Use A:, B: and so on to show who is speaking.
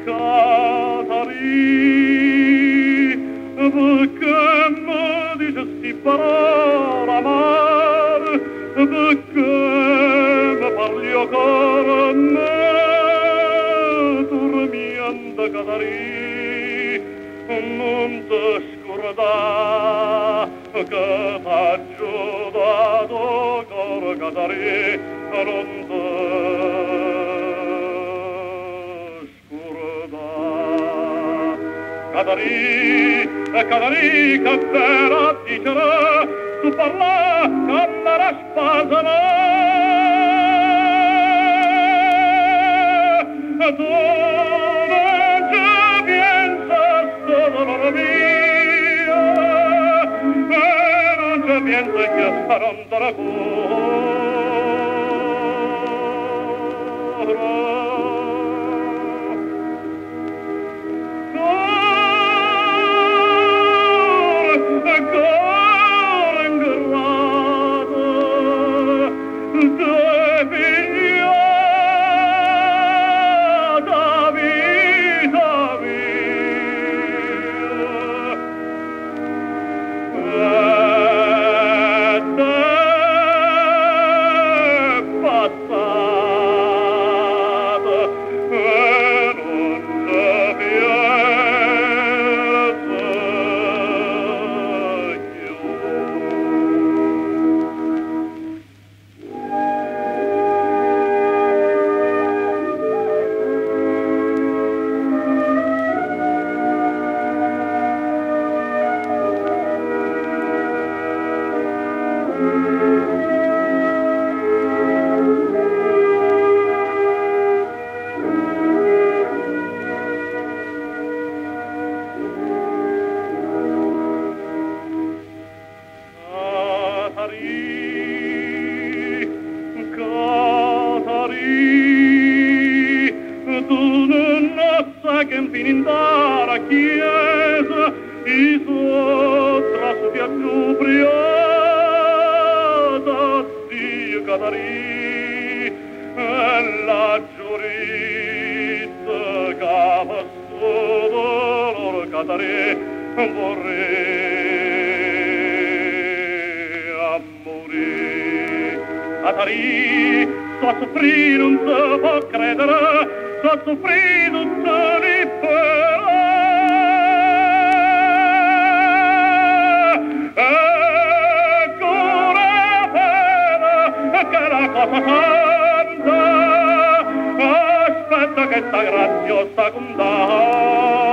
A: Catari, perché mi dicesti parola amare, perché mi parli ancora a me, dormiendo Catari, non ti scordare che t'ha giudato cor Catari, non ti Catari, Catari, che vera dicere, tu parla con la spasana. Tu non ci piensas dolore mio, e non ci piensas che non te la cura. Che infinita la chiesa i sopra su più priata Dio Catari e la giurita che passò dolor Catari vorrei a morire Catari sto a soffrire non si può credere sto a soffrire non si libera ancora pena che la cosa santa aspetta che sta graziosa condanna